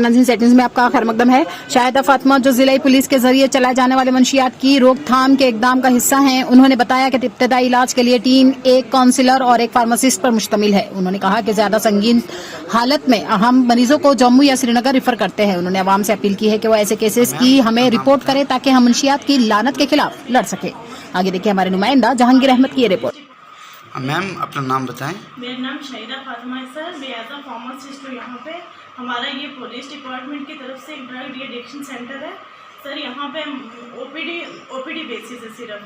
नाज़रीन सेटिंग्स में आपका खैर मकदम है। शाहिदा फातिमा जो जिला पुलिस के जरिए चलाए जाने वाले मंशियात की रोकथाम के इकदाम का हिस्सा हैं, उन्होंने बताया कि इब्तदाई इलाज के लिए टीम एक काउंसलर और एक फार्मासिस्ट पर मुश्तमिल है। उन्होंने कहा कि ज्यादा संगीन हालत में हम मरीजों को जम्मू या श्रीनगर रिफर करते हैं। उन्होंने अवाम से अपील की है कि वो ऐसे केसेस की हमें रिपोर्ट करें ताकि हम मंशियात की लानत के खिलाफ लड़ सके। आगे देखिए हमारे नुमाइंदा जहांगीर अहमद की ये रिपोर्ट। मैम अपना नाम बताएं। मेरा नाम शाहिदा फातिमा है सर। मैं एज अ फार्मासिस्ट हूँ यहाँ पे। हमारा ये पुलिस डिपार्टमेंट की तरफ से एक ड्रग डी एडिक्शन सेंटर है सर। यहाँ पे ओपीडी बेसिस है सिर्फ,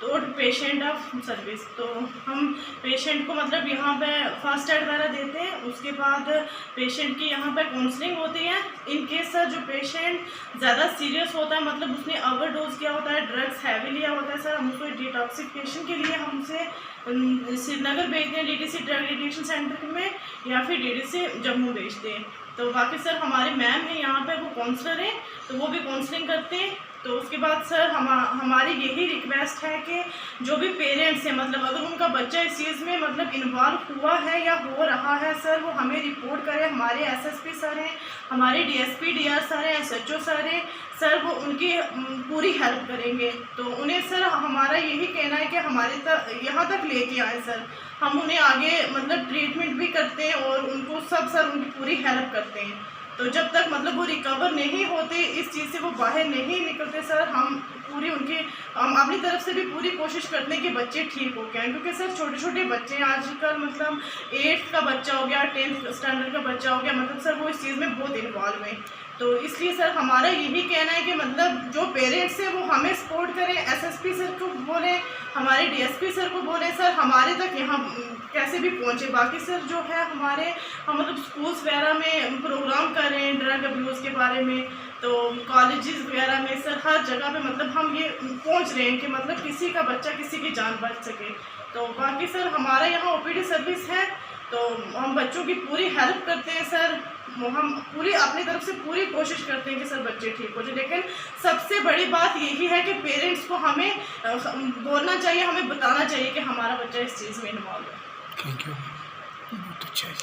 तो पेशेंट ऑफ सर्विस। तो हम पेशेंट को मतलब यहाँ पे फर्स्ट एड वगैरह देते हैं। उसके बाद पेशेंट की यहाँ पे काउंसलिंग होती है। इन केस सर जो पेशेंट ज़्यादा सीरियस होता है, मतलब उसने ओवरडोज किया होता है, ड्रग्स हैवी लिया होता है सर, हम उसको डिटॉक्सिफिकेशन के लिए हम उसे श्रीनगर भेजते हैं डीडीसी ड्रग एडिक्शन सेंटर में, या फिर डीडीसी जम्मू भेजते हैं। तो बाकी सर हमारे मैम हैं यहाँ पे, वो काउंसलर हैं, तो वो भी काउंसलिंग करते हैं। तो उसके बाद सर हमारी यही रिक्वेस्ट है कि जो भी पेरेंट्स हैं, मतलब अगर उनका बच्चा इस चीज़ में मतलब इन्वॉल्व हुआ है या हो रहा है सर, वो हमें रिपोर्ट करें। हमारे एसएसपी सर हैं, हमारे डीएसपी डीआर सर हैं, एसएचओ सर हैं सर, वो उनकी पूरी हेल्प करेंगे। तो उन्हें सर हमारा यही कहना है कि हमारे तक यहाँ तक लेके आए सर। हम उन्हें आगे मतलब ट्रीटमेंट भी करते हैं और उनको सब सर उनकी पूरी हेल्प करते हैं। तो जब तक मतलब वो रिकवर नहीं होते, इस चीज़ से वो बाहर नहीं निकलते सर, हम पूरी हम अपनी तरफ से भी पूरी कोशिश करते हैं कि बच्चे ठीक हो गए। क्योंकि सर छोटे छोटे बच्चे आजकल मतलब 8th का बच्चा हो गया, 10th स्टैंडर्ड का बच्चा हो गया, मतलब सर वो इस चीज़ में बहुत इन्वॉल्व है। तो इसलिए सर हमारा यही कहना है कि मतलब जो पेरेंट्स हैं वो हमें सपोर्ट करें, एसएसपी सर को बोलें, हमारे डीएसपी सर को बोलें सर, हमारे तक यहाँ कैसे भी पहुँचे। बाकी सर जो है हम मतलब स्कूल्स वगैरह में प्रोग्राम कर रहे हैं ड्रग अब्यूज़ के बारे में, तो कॉलेजेस वगैरह में सर हर जगह पे मतलब हम ये पहुँच रहे हैं कि मतलब किसी का बच्चा किसी की जान बच सके। तो बाकी सर हमारा यहाँ ओपीडी सर्विस है, तो हम बच्चों की पूरी हेल्प करते हैं सर। हम पूरी अपनी तरफ से पूरी कोशिश करते हैं कि सर बच्चे ठीक हो जाए। लेकिन सबसे बड़ी बात यही है कि पेरेंट्स को हमें बोलना चाहिए, हमें बताना चाहिए कि हमारा बच्चा इस चीज़ में इन्वॉल्व है। थैंक यू, बहुत अच्छा है।